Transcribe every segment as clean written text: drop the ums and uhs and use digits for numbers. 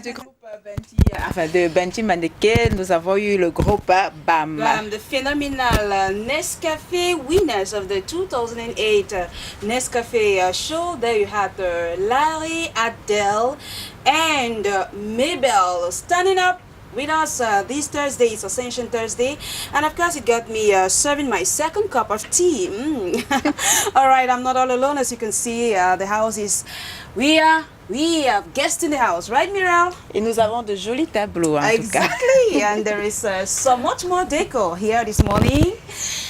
Du groupe Benji, enfin de Benji Maneke, nous avons eu le groupe BAM. BAM, the phenomenal Nescafe winners of the 2008 Nescafe show. There you had Larry, Adele, and Mabel standing up with us this Thursday. It's Ascension Thursday, and of course it got me serving my second cup of tea. All right, I'm not all alone. As you can see, the house is we have guests in the house, right, Miral? Et nous avons de jolis tableaux, en tout cas. Exactly, and there is so much more decor here this morning.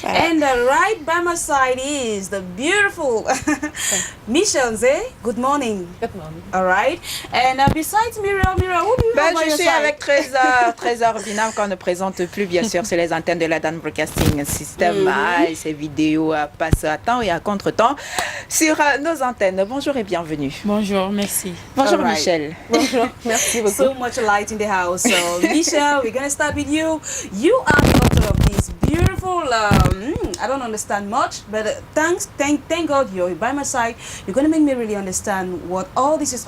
And right by my side is the beautiful Michelle Zé. Good morning. Good morning. All right. And besides Miral, who do you have by Je your suis side? avec Trésor Binam qu'on ne présente plus, bien sûr, sur les antennes de la Dan Broadcasting System. Et ces vidéos passent à temps et à contre-temps sur nos antennes. Bonjour et bienvenue. Bonjour, merci. Bonjour All right. Michel. Bonjour, merci beaucoup. So much light in the house. So, Michelle, we're going to start with you. You are the author of this beautiful, I don't understand much, but thank God you're by my side. You're going to make me really understand what all this is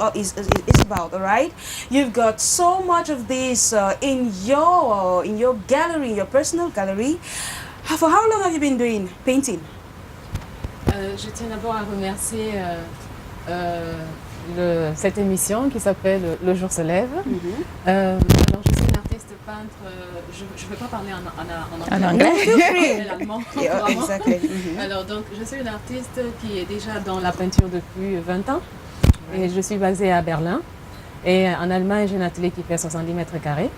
about, all right? You've got so much of this in your gallery, in your personal gallery. For how long have you been doing painting? Je tiens d'abord à remercier cette émission qui s'appelle Le jour se lève. Alors, je suis une artiste peintre, je ne vais pas parler en anglais. En allemand. Yeah, exactly. Alors, donc, je suis une artiste qui est déjà dans la peinture depuis 20 ans. Et je suis basée à Berlin. Et en Allemagne, j'ai un atelier qui fait 70 mètres carrés.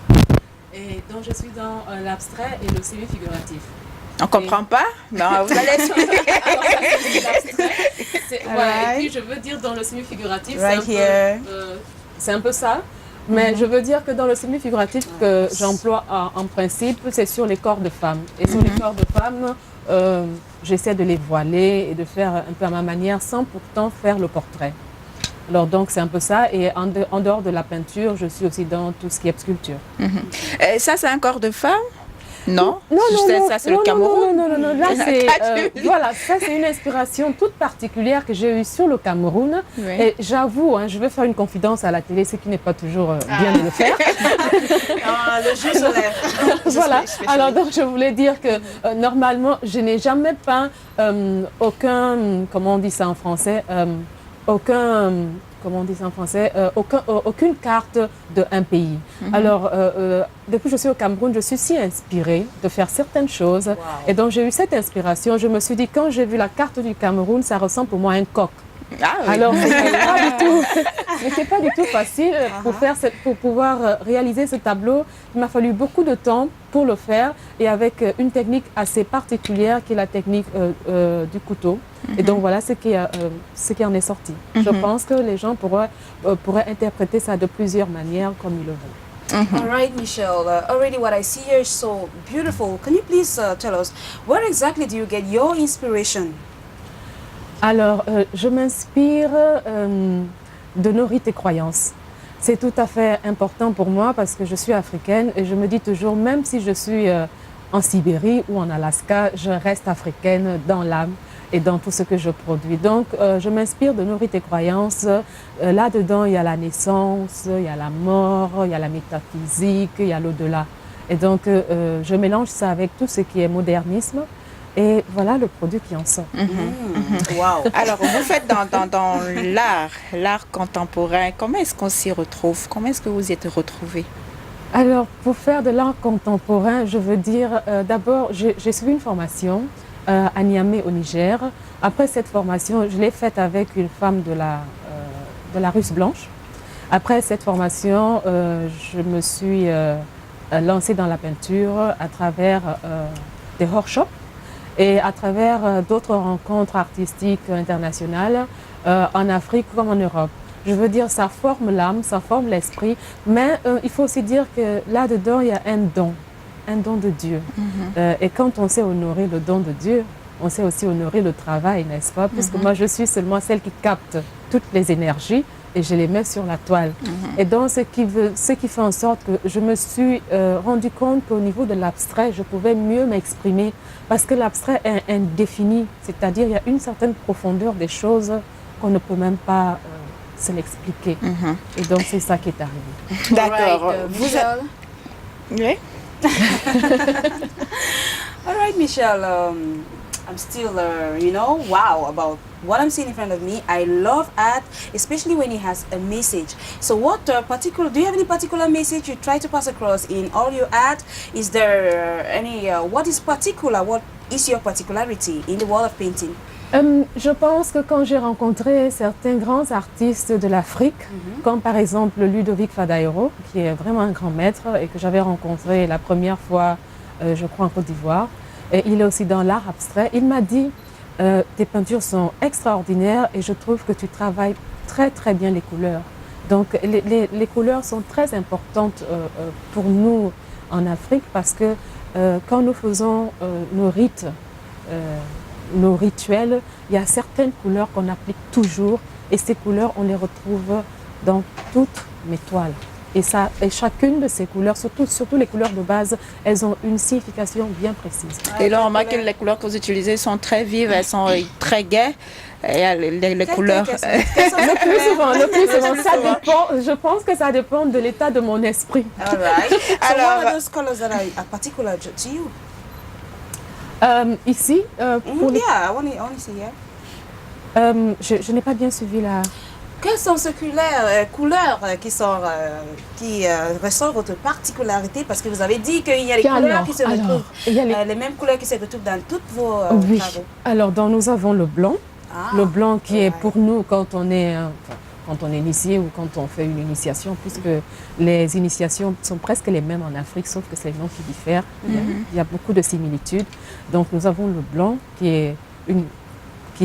Et donc, je suis dans l'abstrait et le semi-figuratif. On ne comprend pas? Non, vous allez expliquer. Voilà, et puis je veux dire dans le semi-figuratif, c'est un peu ça. Mais je veux dire que dans le semi-figuratif que j'emploie en principe, c'est sur les corps de femmes. Et sur les corps de femmes, j'essaie de les voiler et de faire un peu à ma manière sans pourtant faire le portrait. Alors donc c'est un peu ça. Et en dehors de la peinture, je suis aussi dans tout ce qui est sculpture. Et ça, c'est un corps de femme? Non, ça c'est le Cameroun. Non. Là, c'est voilà, ça c'est une inspiration toute particulière que j'ai eue sur le Cameroun. Oui. Et j'avoue, je vais faire une confidence à la télé, ce qui n'est pas toujours bien de le faire. Le jeu solaire. Voilà. Alors donc je voulais dire que normalement, je n'ai jamais peint aucun, comment on dit ça en français, aucune carte d'un pays. Alors, depuis que je suis au Cameroun, je suis si inspirée de faire certaines choses. Wow. Et donc, j'ai eu cette inspiration. Je me suis dit, quand j'ai vu la carte du Cameroun, ça ressemble pour moi à un coq. Ah, oui. Alors, ce n'était pas du tout facile pour pouvoir réaliser ce tableau. Il m'a fallu beaucoup de temps pour le faire et avec une technique assez particulière qui est la technique du couteau. Et donc voilà ce qui en est sorti. Je pense que les gens pourraient interpréter ça de plusieurs manières comme ils le veulent. All right, Michelle. Already what I see here is so beautiful. Can you please tell us where exactly do you get your inspiration? Alors, je m'inspire de nos rites et croyances. C'est tout à fait important pour moi parce que je suis africaine et je me dis toujours, même si je suis en Sibérie ou en Alaska, je reste africaine dans l'âme et dans tout ce que je produis. Donc, je m'inspire de nos rites et croyances. Là-dedans, il y a la naissance, il y a la mort, il y a la métaphysique, il y a l'au-delà. Et donc, je mélange ça avec tout ce qui est modernisme. Et voilà le produit qui en sort. Wow. Alors, vous faites dans l'art contemporain, comment est-ce qu'on s'y retrouve? Comment est-ce que vous y êtes retrouvés? Alors, pour faire de l'art contemporain, je veux dire, d'abord, j'ai suivi une formation à Niamey au Niger. Après cette formation, je l'ai faite avec une femme de la Russe blanche. Après cette formation, je me suis lancée dans la peinture à travers des workshops et à travers d'autres rencontres artistiques internationales en Afrique comme en Europe. Je veux dire, ça forme l'âme, ça forme l'esprit, mais il faut aussi dire que là-dedans, il y a un don de Dieu. Et quand on sait honorer le don de Dieu, on sait aussi honorer le travail, n'est-ce pas? Puisque moi, je suis seulement celle qui capte toutes les énergies et je les mets sur la toile. Et donc, ce qui fait en sorte que je me suis rendu compte qu'au niveau de l'abstrait, je pouvais mieux m'exprimer parce que l'abstrait est indéfini, c'est-à-dire il y a une certaine profondeur des choses qu'on ne peut même pas se l'expliquer. Et donc, c'est ça qui est arrivé. D'accord. Alright, Vous Michelle. Oui. All right, Michelle. I'm still, wow about what I'm seeing in front of me. I love art, especially when it has a message. So, do you have any particular message you try to pass across in all your art? Is there any, what is your particularity in the world of painting? Je pense que quand j'ai rencontré certains grands artistes de l'Afrique, comme par exemple Ludovic Fadaïro, qui est vraiment un grand maître et que j'avais rencontré la première fois, je crois, en Côte d'Ivoire, et il est aussi dans l'art abstrait, il m'a dit tes peintures sont extraordinaires et je trouve que tu travailles très très bien les couleurs. Donc les couleurs sont très importantes pour nous en Afrique parce que quand nous faisons nos rites, nos rituels, il y a certaines couleurs qu'on applique toujours et ces couleurs, on les retrouve dans toutes mes toiles. Et chacune de ces couleurs, surtout les couleurs de base, elles ont une signification bien précise. Et là, on remarque que les couleurs que vous utilisez sont très vives, elles sont très gaies. Et les couleurs... Le plus souvent, ça dépend, je pense que ça dépend de l'état de mon esprit. All right. So what are those colors that are particular to you? Ici, pour les... Yeah, I want to see, yeah. Je n'ai pas bien suivi la... Quelles sont ces couleurs qui ressortent votre particularité? Parce que vous avez dit qu'il y a des couleurs qui se retrouvent, les mêmes couleurs qui se retrouvent dans toutes vos travaux. Alors, nous avons le blanc. Le blanc qui est pour nous quand on est initié ou quand on fait une initiation, puisque les initiations sont presque les mêmes en Afrique, sauf que c'est les noms qui diffèrent. Il y a beaucoup de similitudes. Donc, nous avons le blanc qui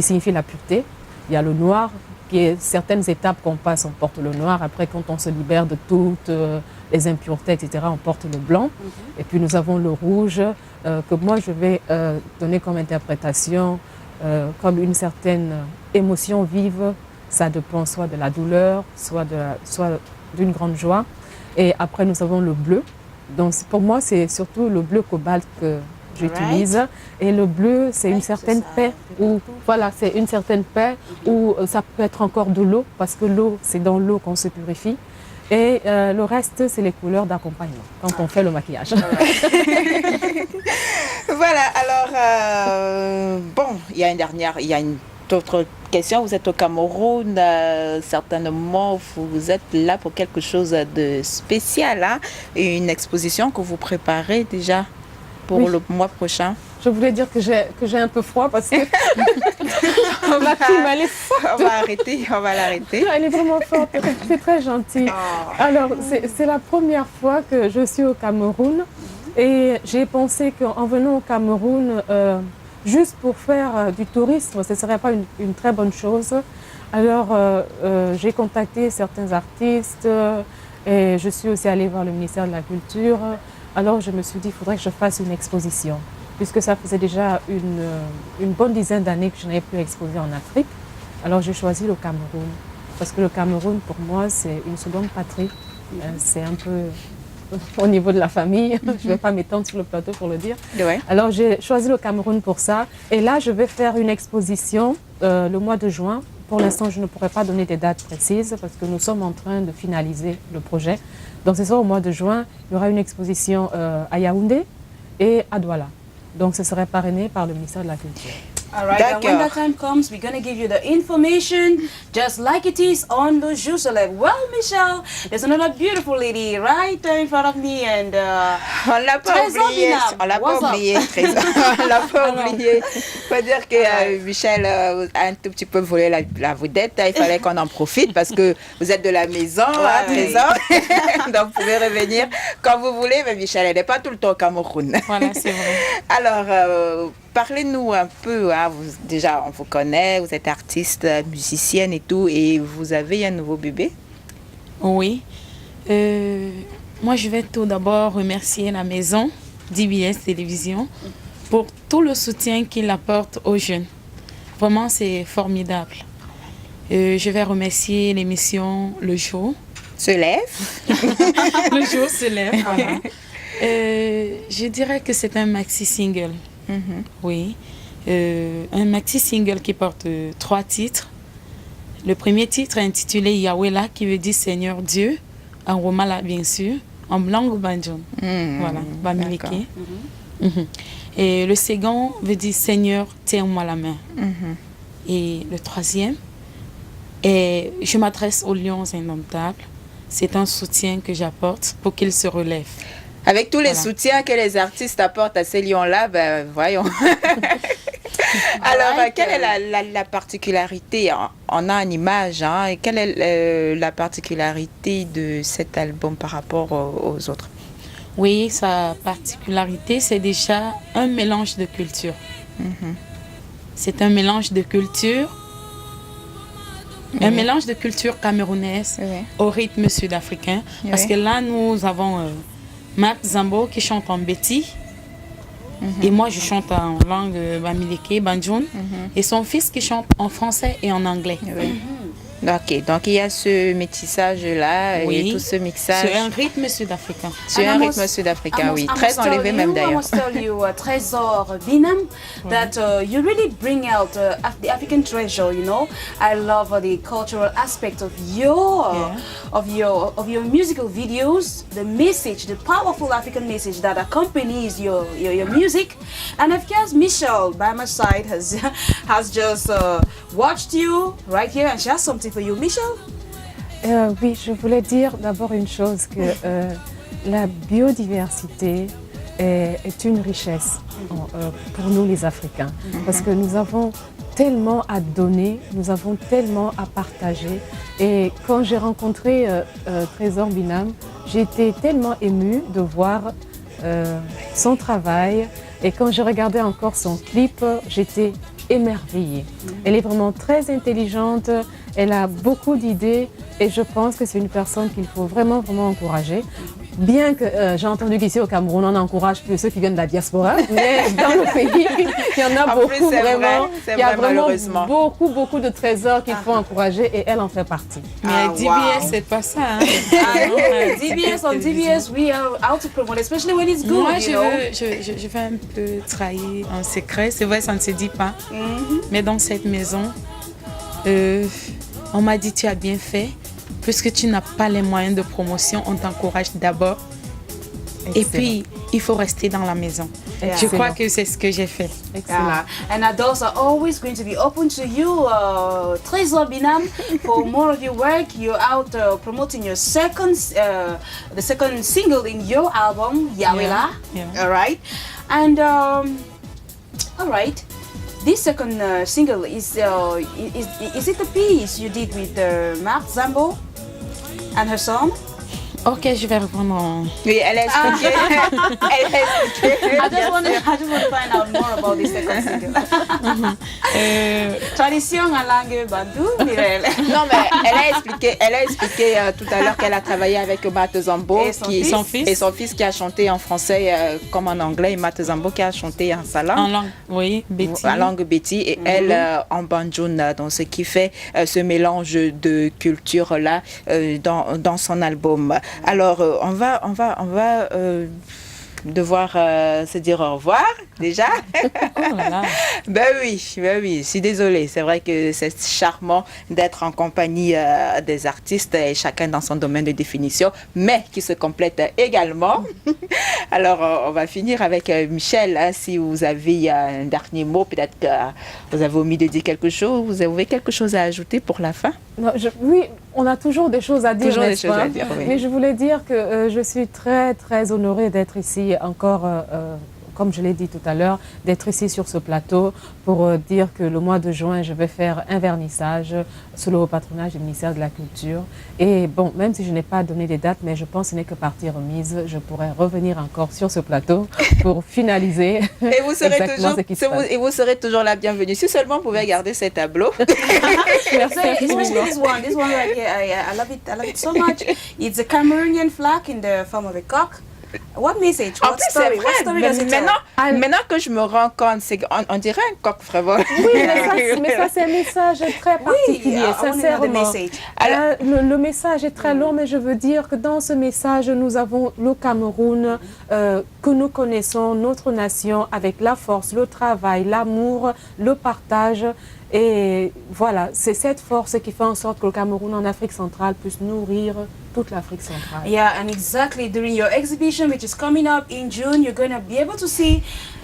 signifie la pureté. Il y a le noir qui est certaines étapes qu'on passe, on porte le noir. Après, quand on se libère de toutes les impuretés, etc., on porte le blanc. Et puis, nous avons le rouge que moi, je vais donner comme interprétation, comme une certaine émotion vive. Ça dépend soit de la douleur, soit d'une grande joie. Et après, nous avons le bleu. Donc, pour moi, c'est surtout le bleu cobalt que j'utilise. Right. Et le bleu, c'est une certaine paix. C'est une certaine paix où ça peut être encore de l'eau, parce que l'eau, c'est dans l'eau qu'on se purifie. Et le reste, c'est les couleurs d'accompagnement, quand on fait le maquillage. Voilà, alors, il y a une autre question. Vous êtes au Cameroun, certainement vous êtes là pour quelque chose de spécial, hein, et une exposition que vous préparez déjà pour le mois prochain. Je voulais dire que j'ai un peu froid parce que ma prime, elle est forte. On va l'arrêter. Elle est vraiment forte, c'est très gentil. Alors, c'est la première fois que je suis au Cameroun et j'ai pensé qu'en venant au Cameroun, juste pour faire du tourisme, ce ne serait pas une très bonne chose. Alors, j'ai contacté certains artistes et je suis aussi allée voir le ministère de la Culture. Alors, je me suis dit qu'il faudrait que je fasse une exposition, puisque ça faisait déjà une bonne dizaine d'années que je n'avais plus exposé en Afrique. Alors, j'ai choisi le Cameroun, parce que le Cameroun, pour moi, c'est une seconde patrie. C'est un peu au niveau de la famille. Je ne vais pas m'étendre sur le plateau pour le dire. Ouais. Alors, j'ai choisi le Cameroun pour ça. Et là, je vais faire une exposition le mois de juin. Pour l'instant, je ne pourrais pas donner des dates précises parce que nous sommes en train de finaliser le projet. Donc, c'est ça, au mois de juin, il y aura une exposition à Yaoundé et à Douala. Donc, ce serait parrainé par le ministère de la Culture. All right, and when that time comes, we're going to give you the information just like it is on the Jeux Soleil. Well, Michelle, there's another beautiful lady right in front of me. And, on l'a pas oublié. On l'a pas oublié. On l'a pas oublié. Il faut dire que Michelle a un tout petit peu volé la vedette. Il fallait qu'on en profite parce que vous êtes de la maison, à Trésor. Donc, vous pouvez revenir quand vous voulez. Mais Michelle, elle n'est pas tout le temps au Cameroun. Voilà, c'est vrai. Alors, parlez-nous un peu, hein, déjà on vous connaît, vous êtes artiste, musicienne et tout, et vous avez un nouveau bébé? Oui. Moi je vais tout d'abord remercier la maison d'IBS Télévision pour tout le soutien qu'il apporte aux jeunes. Vraiment c'est formidable. Je vais remercier l'émission Le Jour. Se lève. Le Jour se lève. Voilà. Je dirais que c'est un maxi-single. Oui, un maxi single qui porte 3 titres. Le premier titre est intitulé Yahweh qui veut dire Seigneur Dieu, en Romala bien sûr, en langue banjoun. Voilà, Bamileke. Et le second veut dire Seigneur, tiens-moi la main. Et le troisième, et je m'adresse aux lions indomptables. C'est un soutien que j'apporte pour qu'ils se relèvent. Avec tous les soutiens que les artistes apportent à ces lions-là, ben, voyons. Alors, quelle est la particularité? On a une image, hein, et quelle est la particularité de cet album par rapport aux autres? Oui, sa particularité, c'est déjà un mélange de cultures. C'est un mélange de culture, un mélange de culture camerounaise au rythme sud-africain. Parce que là, nous avons Marc Zambo qui chante en béti. Et moi, je chante en langue Bamileke, Banjoun. Et son fils qui chante en français et en anglais. Ok, donc il y a ce métissage-là et tout ce mixage. Sur un rythme sud-africain. Sur un rythme sud-africain, oui. Très enlevé même d'ailleurs. I must tell you, Trésor Binam, that you really bring out the African treasure, you know. I love the cultural aspect of your musical videos, the message, the powerful African message that accompanies your music. And of course, Michelle, by my side, has just watched you right here and she has something for you. Michelle? Oui, je voulais dire d'abord une chose, que la biodiversité est une richesse pour nous les Africains. Parce que nous avons tellement à donner, nous avons tellement à partager. Et quand j'ai rencontré Trésor Binam, j'ai été tellement émue de voir son travail. Et quand je regardais encore son clip, j'étais émerveillée. Elle est vraiment très intelligente, elle a beaucoup d'idées et je pense que c'est une personne qu'il faut vraiment encourager. Bien que j'ai entendu qu'ici au Cameroun, on encourage plus ceux qui viennent de la diaspora, mais dans le pays, il y en a beaucoup vraiment. Il y a vraiment beaucoup de trésors qu'il faut encourager et elle en fait partie. Mais DBS, c'est pas ça. Hein? DBS, on DBS, we are out to promote, especially when it's good. Moi, je vais un peu trahir un secret. C'est vrai, ça ne se dit pas. Mais dans cette maison, on m'a dit tu as bien fait. Puisque tu n'as pas les moyens de promotion, on t'encourage d'abord. Et puis, il faut rester dans la maison. Je crois que c'est ce que j'ai fait. Excellent. And our doors are always going to be open to you, Trésor Binam, for more of your work. You're out promoting your the second single in your album, Yawela. All right. And, all right. This second single is it the piece you did with Marc Zambo and her song? Ok, je vais répondre. Oui, elle a expliqué. I just want to find out more about this second single. Tradition en langue bandou, Mirelle. Non, mais elle a expliqué tout à l'heure qu'elle a travaillé avec Marc Zambo et son fils qui a chanté en français comme en anglais, et Marc Zambo qui a chanté en sa langue. En langue, oui, béti. En langue béti et elle en banjoun, donc ce qui fait ce mélange de culture là dans son album. Alors, on va devoir se dire au revoir déjà. Oh là là. Ben oui, je suis désolée. C'est vrai que c'est charmant d'être en compagnie des artistes et chacun dans son domaine de définition, mais qui se complètent également. Alors, on va finir avec Michel. Hein, si vous avez un dernier mot, peut-être que vous avez omis de dire quelque chose. Vous avez quelque chose à ajouter pour la fin? Non, oui, on a toujours des choses à dire, toujours n'est-ce pas? Dire, oui. Mais je voulais dire que je suis très, très honorée d'être ici encore, comme je l'ai dit tout à l'heure, d'être ici sur ce plateau pour dire que le mois de juin, je vais faire un vernissage sous le patronage du ministère de la Culture. Et bon, même si je n'ai pas donné des dates, mais je pense que ce n'est que partie remise, je pourrais revenir encore sur ce plateau pour finaliser. Et vous serez toujours la bienvenue. Si seulement vous pouvez garder ces tableaux. Especially this one right here. I love it so much. It's a Cameroonian flag in the form of a cock. What message? En plus, c'est vrai. Maintenant que je me rends compte, on dirait un coq frivole. Oui, mais ça c'est un message très particulier, sincèrement. Le message est très long, mais je veux dire que dans ce message, nous avons le Cameroun que nous connaissons, notre nation, avec la force, le travail, l'amour, le partage. Et voilà, c'est cette force qui fait en sorte que le Cameroun en Afrique centrale puisse nourrir toute l'Afrique centrale. Yeah, and exactly during your exhibition, which is coming up in June, you're going to be able to see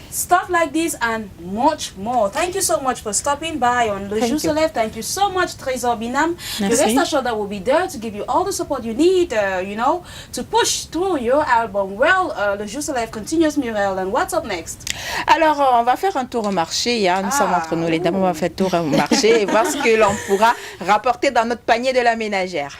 stuff like this and much more. Thank you so much for stopping by on Le Jour se lève. Thank you so much, Trésor Binam. You rest assured that we'll be there to give you all the support you need, you know, to push through your album. Well, Le Jour se lève continues, Muriel, and what's up next? Alors, on va faire un tour au marché. Hein. Nous sommes entre nous, les dames, on va faire un tour au marché et voir ce que l'on pourra rapporter dans notre panier de la ménagère.